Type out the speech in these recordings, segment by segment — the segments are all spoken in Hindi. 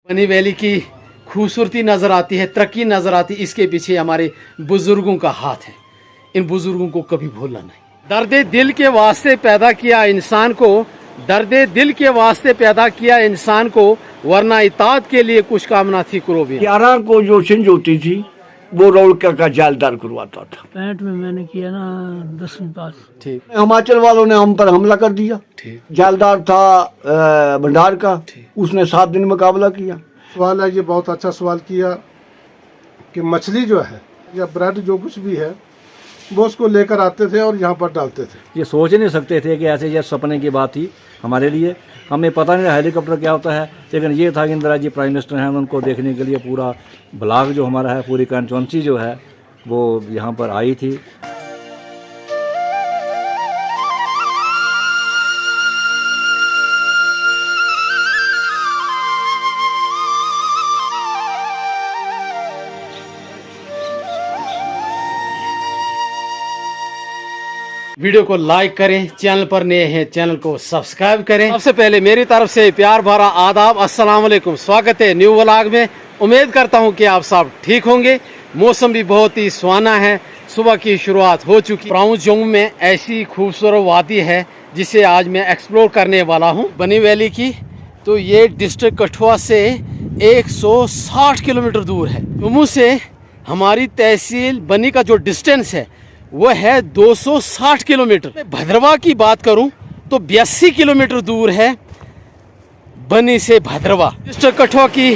बनी वैली की खूबसूरती नज़र आती है, तरक्की नज़र आती है, इसके पीछे हमारे बुज़ुर्गों का हाथ है। इन बुज़ुर्गों को कभी भूलना नहीं। दर्द दिल के वास्ते पैदा किया इंसान को, दर्द दिल के वास्ते पैदा किया इंसान को, वरना इताअत के लिए कुछ कामना थी कुरोबी। 11 को जो सिंज होती थी वो रौलका का जालदार करवाता था। 65 में मैंने किया ना 10वीं पास। ठीक। हिमाचल वालों ने हम पर हमला कर दिया। ठीक। जालदार था भंडार का, उसने 7 दिन मुकाबला किया। सवाल है, ये बहुत अच्छा सवाल किया कि मछली जो है या ब्रेड जो कुछ भी है वो उसको लेकर आते थे और यहाँ पर डालते थे। ये सोच ही नहीं सकते थे कि ऐसे ये सपने की बात थी हमारे लिए। हमें पता नहीं हेलीकॉप्टर क्या होता है, लेकिन ये था कि इंदिरा जी प्राइम मिनिस्टर हैं, उनको देखने के लिए पूरा ब्लॉक जो हमारा है, पूरी कंस्टिट्यूंसी जो है वो यहाँ पर आई थी। वीडियो को लाइक करें, चैनल पर नए हैं चैनल को सब्सक्राइब करें। सबसे पहले मेरी तरफ से प्यार भरा आदाब, अस्सलाम वालेकुम। स्वागत है न्यू व्लॉग में। उम्मीद करता हूं कि आप सब ठीक होंगे। मौसम भी बहुत ही सुहाना है, सुबह की शुरुआत हो चुकी। प्राउं जम्मू में ऐसी खूबसूरत वादी है जिसे आज मैं एक्सप्लोर करने वाला हूँ, बनी वैली की। तो ये डिस्ट्रिक्ट कठुआ से 160 किलोमीटर दूर है। जम्मू से हमारी तहसील बनी का जो डिस्टेंस है वो है 260 किलोमीटर। भद्रवा की बात करूं तो 82 किलोमीटर दूर है बनी से भद्रवा। डिस्ट्रिक्ट कठुआ की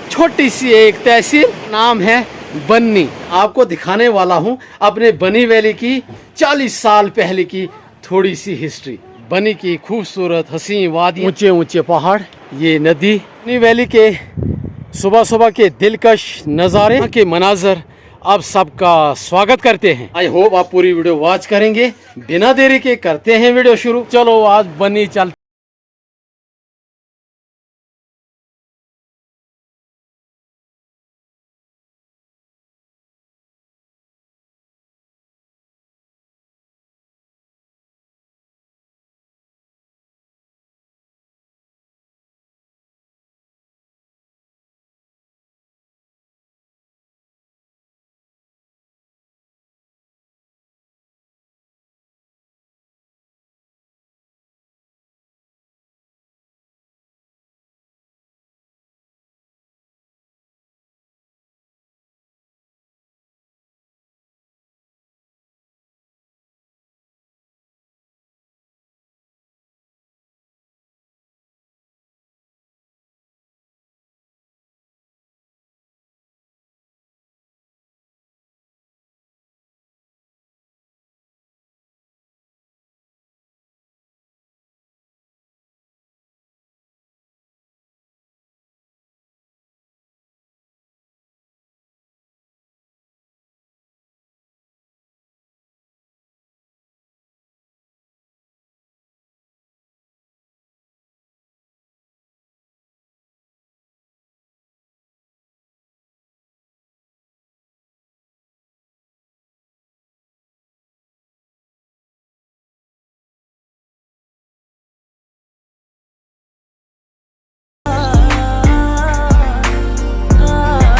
छोटी सी एक तहसील, नाम है बन्नी। आपको दिखाने वाला हूं अपने बनी वैली की 40 साल पहले की थोड़ी सी हिस्ट्री। बनी की खूबसूरत हसीन वादी, ऊंचे ऊंचे पहाड़, ये नदी, बनी वैली के सुबह सुबह के दिलकश नज़ारे के मनाजर आप सबका स्वागत करते हैं। आई होप आप पूरी वीडियो वॉच करेंगे। बिना देरी के करते हैं वीडियो शुरू। चलो आज बनी चल।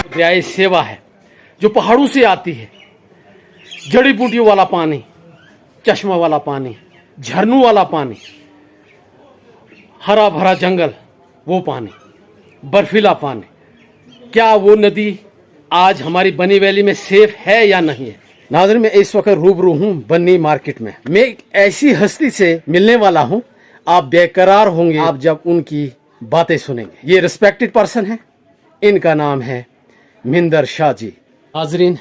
दरियाई सेवा है जो पहाड़ों से आती है। जड़ी बूटियों वाला पानी, चश्मा वाला पानी, झरनों वाला पानी, हरा भरा जंगल, वो पानी, बर्फीला पानी। क्या वो नदी आज हमारी बनी वैली में सेफ है या नहीं है? नाज़रीन, मैं इस वक्त रूबरू हूँ बन्नी मार्केट में। मैं एक ऐसी हस्ती से मिलने वाला हूँ, आप बेकरार होंगे आप जब उनकी बातें सुनेंगे। ये रिस्पेक्टेड पर्सन है, इनका नाम है मिंदर शाह जी। नाज़रीन,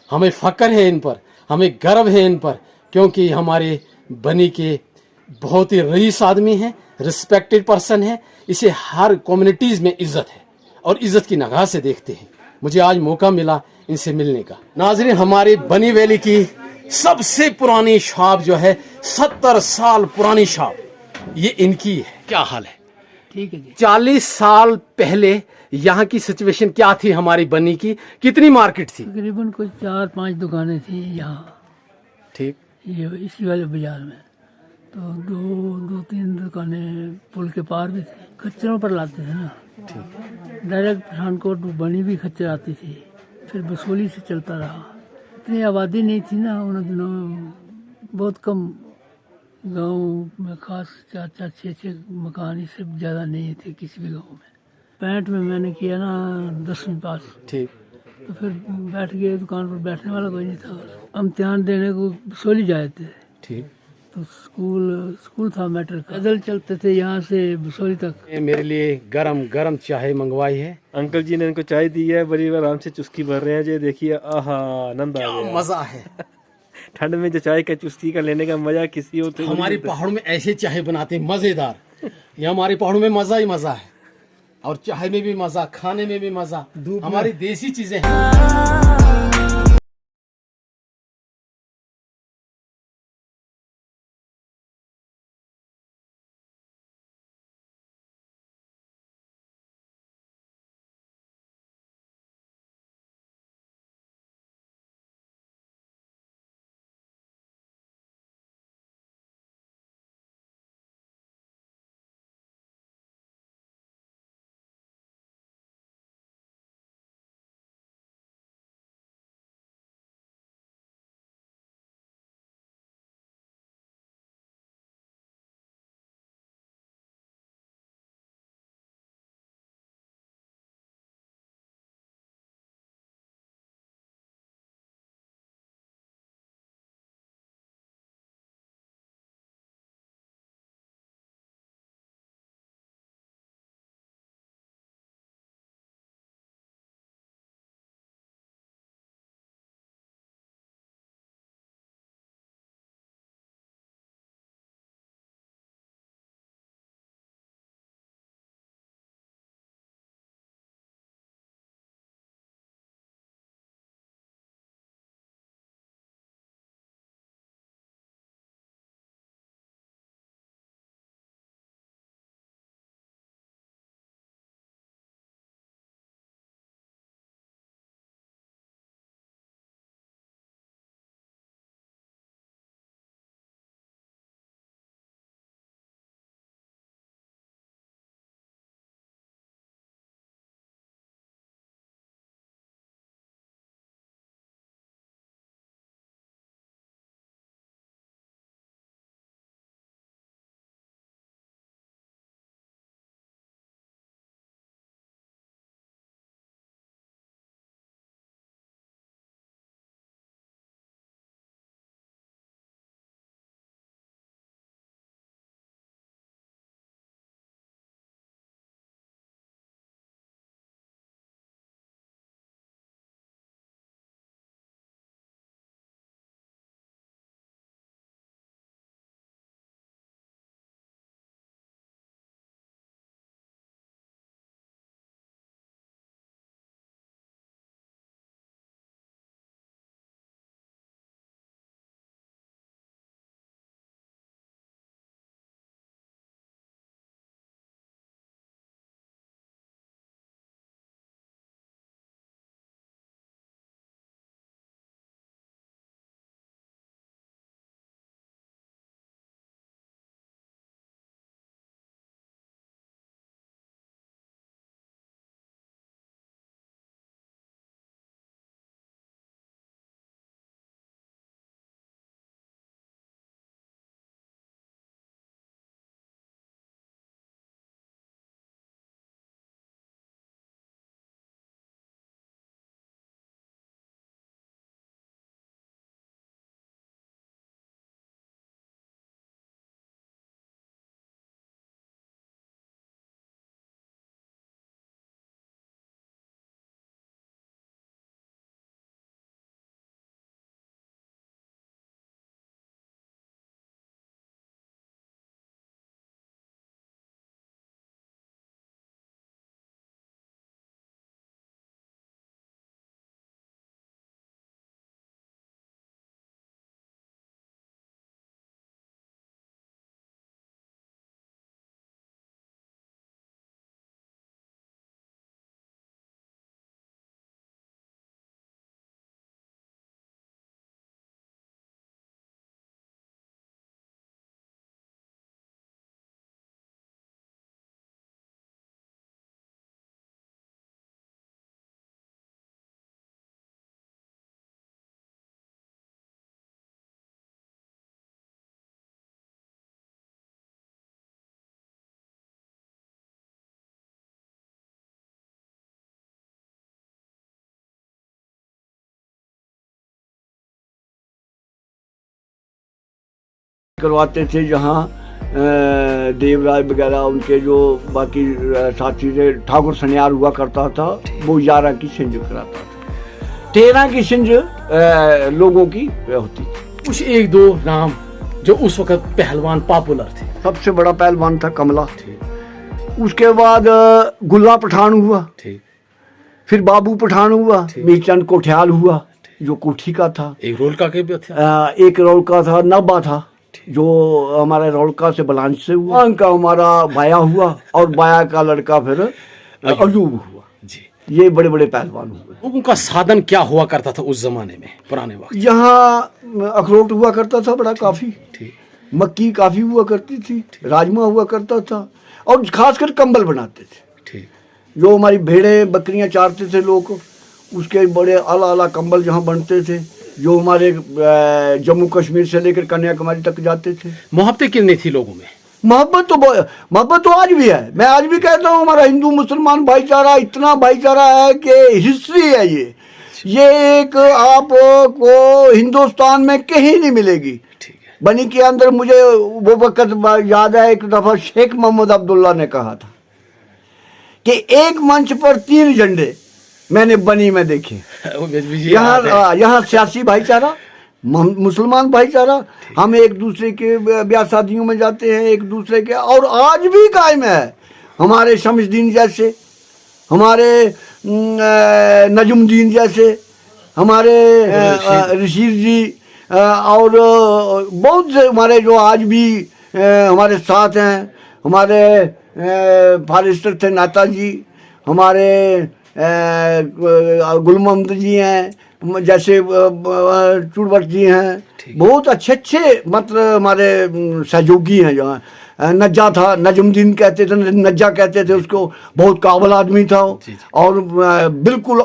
हमें फ़ख्र है इन पर, हमें गर्व है इन पर, क्योंकि हमारे बनी के बहुत ही रईस आदमी हैं, रिस्पेक्टेड पर्सन है। इसे हर कम्युनिटीज़ में इज़्ज़त है और इज़्ज़त की निगाह से देखते हैं। मुझे आज मौका मिला इनसे मिलने का। नाज़रीन, हमारी बनी वैली की सबसे पुरानी शॉप जो है, 70 साल पुरानी शॉप, ये इनकी है। क्या हाल है? ठीक है जी। 40 साल पहले यहाँ की सिचुएशन क्या थी हमारी बनी की? कितनी मार्केट थी? तकरीबन कुछ 4-5 दुकानें थी यहाँ, ठीक। ये इसी वाले बाजार में। तो 2-3 दुकानें पुल के पार भी थी। कचरों पर लाते थे ना। डायरेक्ट पठानकोट बनी भी खच्चर आती थी, फिर बसोली से चलता रहा। इतनी आबादी नहीं थी ना उन दिनों, बहुत कम गांव में, खास 4-4, 6-6 मकान, इससे ज़्यादा नहीं थे किसी भी गांव में। 65 में मैंने किया ना 10वीं पास, ठीक। तो फिर बैठ गए, दुकान पर बैठने वाला कोई नहीं था। हम इम्तिहान देने को बसोली जाए थे, ठीक। तो स्कूल था मैट्रिक का, पैदल चलते थे यहाँ से बसोली तक। ये मेरे लिए गरम गरम चाय मंगवाई है। अंकल जी ने इनको चाय दी है, बड़ी आराम से चुस्की भर रहे हैं। ये देखिए, आहा, आनंद आ गया। मजा है। ठंड में जो चाय का चुस्की का लेने का मजा किसी और हमारी पहाड़ों में ऐसे चाय बनाते हैं मजेदार। ये हमारे पहाड़ों में मजा ही मजा है, और चाय में भी मजा, खाने में भी मजा। हमारी देसी चीजें हैं। करवाते थे, जहाँ देवराय वगैरह उनके जो बाकी साथी थे, ठाकुर सन्यार हुआ करता था, वो 11 की सिंज कराता था। 13 की सिंज लोगों की होती थी। कुछ एक दो नाम जो उस वक्त पहलवान पॉपुलर थे। सबसे बड़ा पहलवान था कमला, उसके बाद गुल्ला पठान हुआ, ठीक। फिर बाबू पठान हुआ, मीरचंद कोठियाल हुआ जो कोठी का था, एक रोलका के भी थे, एक रौलका था, नब्बा था जो हमारे रौलका से बलांच से हुआ, उनका हमारा बाया हुआ, और बाया का लड़का फिर अयूब हुआ जी। ये बड़े बड़े पहलवान हुए। लोगों का साधन क्या हुआ करता था उस जमाने में, पुराने वक्त? यहाँ अखरोट हुआ करता था बड़ा काफी, ठीक। मक्की काफी हुआ करती थी, राजमा हुआ करता था, और खासकर कंबल बनाते थे। ठीक। जो हमारी भेड़ें बकरियां चारते थे लोग, उसके बड़े आला आला कंबल जहाँ बनते थे, जो हमारे जम्मू कश्मीर से लेकर कन्याकुमारी तक जाते थे। मोहब्बतें कितनी थी लोगों में? मोहब्बत तो आज भी है। मैं आज भी कहता हूँ हमारा हिंदू मुसलमान भाईचारा इतना भाईचारा है कि हिस्ट्री है ये एक आपको हिंदुस्तान में कहीं नहीं मिलेगी। ठीक है। बनी के अंदर मुझे वो वक्त याद है, एक दफा शेख मोहम्मद अब्दुल्ला ने कहा था कि एक मंच पर 3 झंडे मैंने बनी में देखे। यहाँ सियासी भाईचारा, मुसलमान भाईचारा, हम एक दूसरे के ब्याह शादियों में जाते हैं एक दूसरे के, और आज भी कायम है। हमारे शमसुद्दीन जैसे, हमारे नजमुद्दीन जैसे, हमारे रशीद जी, और बहुत से हमारे जो आज भी हमारे साथ हैं। हमारे फारिस्टर थे नाता जी, हमारे गुल मोहम्मद जी हैं, जैसे चुड़वट जी हैं, बहुत अच्छे अच्छे मतलब हमारे सहयोगी हैं। जहाँ नज्जा था, नजमुद्दीन कहते थे, नज्जा कहते थे उसको, बहुत काबिल आदमी था। और बिल्कुल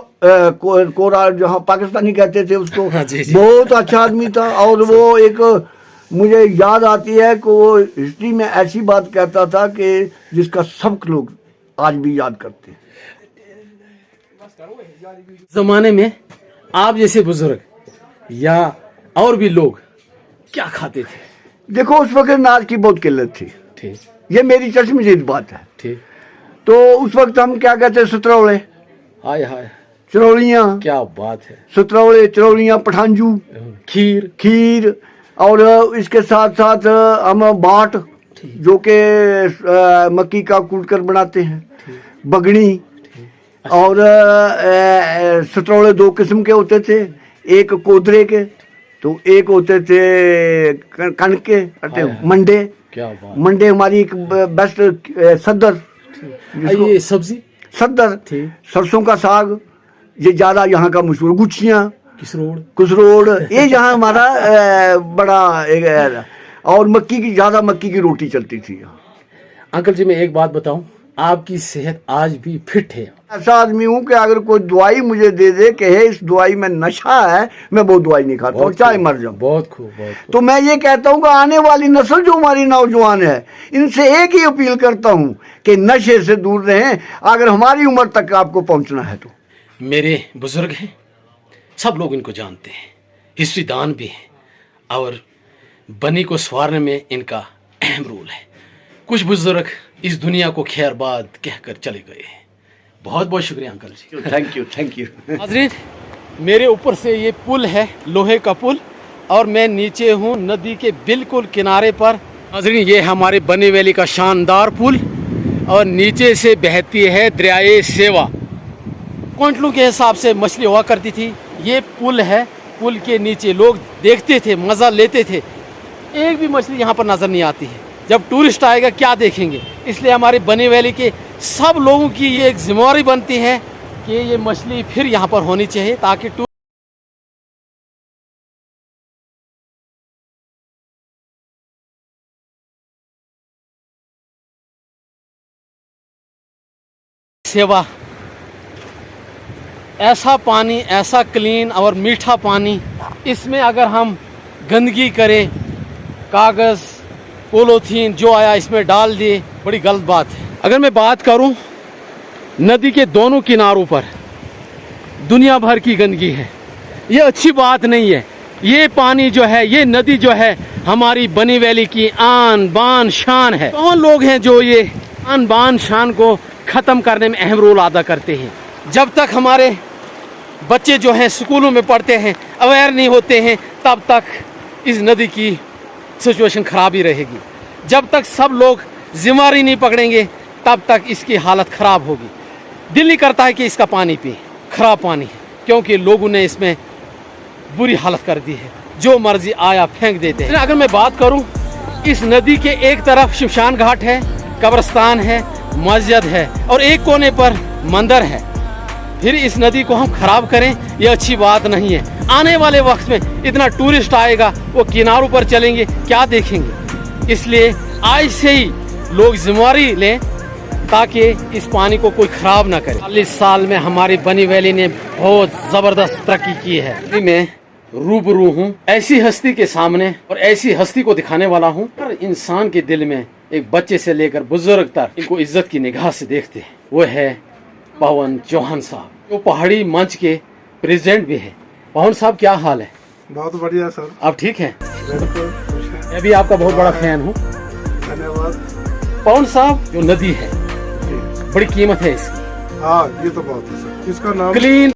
कोरा जहाँ पाकिस्तानी कहते थे उसको, बहुत अच्छा आदमी था। और वो एक मुझे याद आती है कि वो हिस्ट्री में ऐसी बात कहता था कि जिसका सब लोग आज भी याद करते हैं। जमाने में आप जैसे बुजुर्ग या और भी लोग क्या खाते थे? देखो उस वक्त अनाज की बहुत किल्लत थी। ठीक। ये मेरी चश्मदीद बात है। ठीक। तो उस वक्त हम क्या कहते, सतरौले, हाय हाय, चरौलियाँ, क्या बात है, सतरौले, चरौलियाँ, पठांजू, खीर, और इसके साथ साथ हम बाट जो के मक्की का कूट कर बनाते हैं, बगड़ी, और सतरौले 2 किस्म के होते थे, एक कोदरे के तो एक होते थे कणक के, मंडे। क्या बात। मंडे हमारी एक बेस्ट सद्दर, ये सब्जी सद्दर, सरसों का साग, ये ज्यादा यहाँ का मशहूर, गुच्छियाँ, कुसरोड़, ये यहाँ हमारा बड़ा एक, और मक्की की ज्यादा मक्की की रोटी चलती थी यहाँ। अंकल जी मैं एक बात बताऊं, आपकी सेहत आज भी फिट है। ऐसा आदमी हूँ कि अगर कोई दवाई मुझे दे दे कि इस दवाई में नशा है, मैं वो दवाई नहीं खाता हूँ, चाहे मर जाऊँ। बहुत खूब, बहुत खूब। तो मैं ये कहता हूँ कि आने वाली नस्ल जो हमारी नौजवान है, इनसे एक ही अपील करता हूँ कि नशे से दूर रहें, अगर हमारी उम्र तक आपको पहुँचना है तो। मेरे बुजुर्ग हैं, सब लोग इनको जानते हैं, हिस्ट्री दान भी है, और बनी को संवारने में इनका अहम रोल है। कुछ बुजुर्ग इस दुनिया को खैरबाद कहकर चले गए हैं। बहुत बहुत शुक्रिया uncle ji. Thank you, thank you. नाज़रीन, मेरे ऊपर से ये पुल है, लोहे का पुल, और मैं नीचे हूँ नदी के बिल्कुल किनारे पर। नाज़रीन, ये हमारे बनी वैली का शानदार पुल, और नीचे से बहती है दरियाए सेवा। क्विंटलों के हिसाब से मछली हुआ करती थी। ये पुल है, पुल के नीचे लोग देखते थे, मज़ा लेते थे। एक भी मछली यहाँ पर नज़र नहीं आती है। जब टूरिस्ट आएगा क्या देखेंगे? इसलिए हमारे बनी वैली के सब लोगों की ये एक जिम्मेदारी बनती है कि ये मछली फिर यहाँ पर होनी चाहिए, ताकि सेवा। ऐसा पानी, ऐसा क्लीन और मीठा पानी, इसमें अगर हम गंदगी करें, कागज़, पॉलीथीन जो आया इसमें डाल दिए, बड़ी गलत बात है। अगर मैं बात करूं, नदी के दोनों किनारों पर दुनिया भर की गंदगी है। ये अच्छी बात नहीं है। ये पानी जो है, ये नदी जो है, हमारी बनी वैली की आन बान शान है। कौन लोग हैं जो ये आन बान शान को खत्म करने में अहम रोल अदा करते हैं? जब तक हमारे बच्चे जो हैं स्कूलों में पढ़ते हैं, अवेयर नहीं होते हैं, तब तक इस नदी की सिचुएशन खराब ही रहेगी। जब तक सब लोग जिम्मेदारी नहीं पकड़ेंगे, तब तक इसकी हालत खराब होगी। दिल नहीं करता है कि इसका पानी पिए, खराब पानी है, क्योंकि लोगों ने इसमें बुरी हालत कर दी है, जो मर्जी आया फेंक देते हैं। अगर मैं बात करूं, इस नदी के एक तरफ शमशान घाट है, कब्रिस्तान है, मस्जिद है और एक कोने पर मंदिर है। फिर इस नदी को हम खराब करें, ये अच्छी बात नहीं है। आने वाले वक्त में इतना टूरिस्ट आएगा, वो किनारों पर चलेंगे, क्या देखेंगे? इसलिए आज से ही लोग जिम्मेदारी लें ताकि इस पानी को कोई खराब ना करे। 40 साल में हमारी बनी वैली ने बहुत जबरदस्त तरक्की की है। मैं रूबरू हूँ ऐसी हस्ती के सामने और ऐसी हस्ती को दिखाने वाला हूँ। हर इंसान के दिल में, एक बच्चे से लेकर बुजुर्ग तक, इनको इज्जत की निगाह से देखते हैं। वो है पवन चौहान साहब, जो पहाड़ी मंच के प्रेसिडेंट भी है। पवन साहब, क्या हाल है? बहुत बढ़िया सर। आप ठीक हैं? बिल्कुल खुश हैं। मैं भी आपका बहुत बड़ा फैन हूँ। धन्यवाद। पवन साहब, जो नदी है, बड़ी कीमत है इसकी। हाँ, ये तो बहुत है सर। इसका नाम क्लीन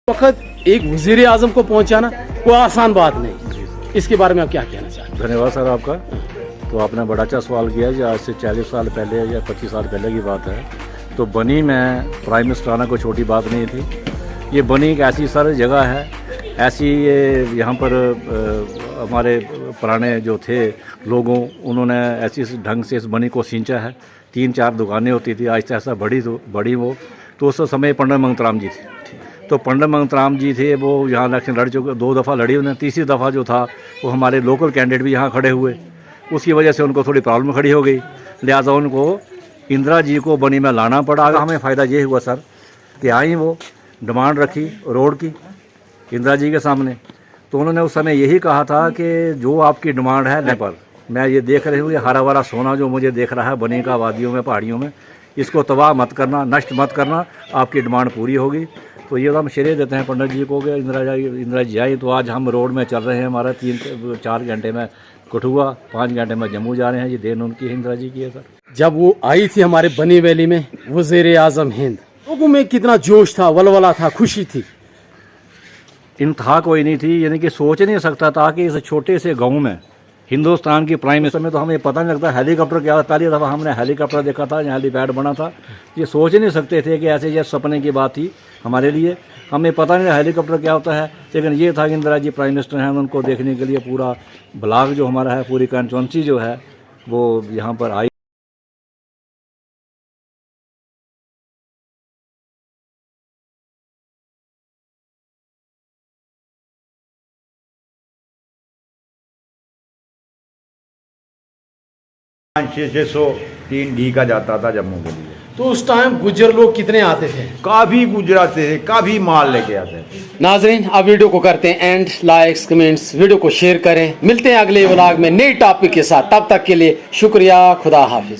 वक्त एक वजीर आजम को पहुंचाना कोई आसान बात नहीं, इसके बारे में आप क्या कहना चाहते हैं? धन्यवाद सर आपका। तो आपने बड़ा अच्छा सवाल किया जी। आज से 40 साल पहले या 25 साल पहले की बात है, तो बनी में प्राइम मिनिस्टर आना कोई छोटी बात नहीं थी। ये बनी एक ऐसी सर जगह है, ऐसी ये यहाँ पर हमारे पुराने जो थे लोगों, उन्होंने ऐसी ढंग से इस बनी को सींचा है। 3-4 दुकानें होती थी, आहिस्ता आहिस्ता बड़ी वो। तो उस समय पंडित मंगतराम जी थे। तो पंडित मंगतराम जी थे, वो यहाँ इलेक्शन लड़ चुके, 2 दफ़ा लड़ी उन्हें। तीसरी दफ़ा जो था वो हमारे लोकल कैंडिडेट भी यहाँ खड़े हुए, उसकी वजह से उनको थोड़ी प्रॉब्लम खड़ी हो गई। लिहाजा उनको इंदिरा जी को बनी में लाना पड़ा। हमें फ़ायदा ये हुआ सर कि आई वो डिमांड रखी रोड की इंदिरा जी के सामने, तो उन्होंने उस समय यही कहा था कि जो आपकी डिमांड है लें, पर मैं ये देख रही हूँ ये हरा भरा सोना जो मुझे देख रहा है बनी का वादियों में पहाड़ियों में, इसको तबाह मत करना, नष्ट मत करना, आपकी डिमांड पूरी होगी। तो ये तो हम श्रेय देते हैं पंडित जी को कि इंदिरा जी आई। तो आज हम रोड में चल रहे हैं, हमारा 3-4 घंटे में कठुआ, 5 घंटे में जम्मू जा रहे हैं। ये देन उनकी इंदिरा जी की है सर। जब वो आई थी हमारे बनी वैली में वजीर आजम हिंद, लोगों में कितना जोश था, वलवला था, खुशी थी? इंतहा कोई नहीं थी, यानी कि सोच नहीं सकता था कि इस छोटे से गांव में हिंदुस्तान की प्राइम मिनिस्टर में, तो हमें पता नहीं लगता हेलीकॉप्टर क्या होता। पहली दफ़ा हमने हेलीकॉप्टर देखा था, यहाँ हेलीपैड बना था। ये सोच नहीं सकते थे कि ऐसे ये सपने की बात थी हमारे लिए। हमें पता नहीं हेलीकॉप्टर क्या होता है, लेकिन ये था कि इंदिरा जी प्राइम मिनिस्टर हैं, उनको देखने के लिए पूरा ब्लॉक जो हमारा है, पूरी कंस्टिट्यूंसी जो है वो यहाँ पर आई। छः सौ 3 डी का जाता था जम्मू के लिए। तो उस टाइम गुज्जर लोग कितने आते थे? काफ़ी गुजराते थे, काफ़ी माल लेके आते थे। नाजरीन, अब वीडियो को करते हैं एंड, लाइक्स कमेंट्स, वीडियो को शेयर करें। मिलते हैं अगले व्लॉग में नई टॉपिक के साथ, तब तक के लिए शुक्रिया, खुदा हाफिज।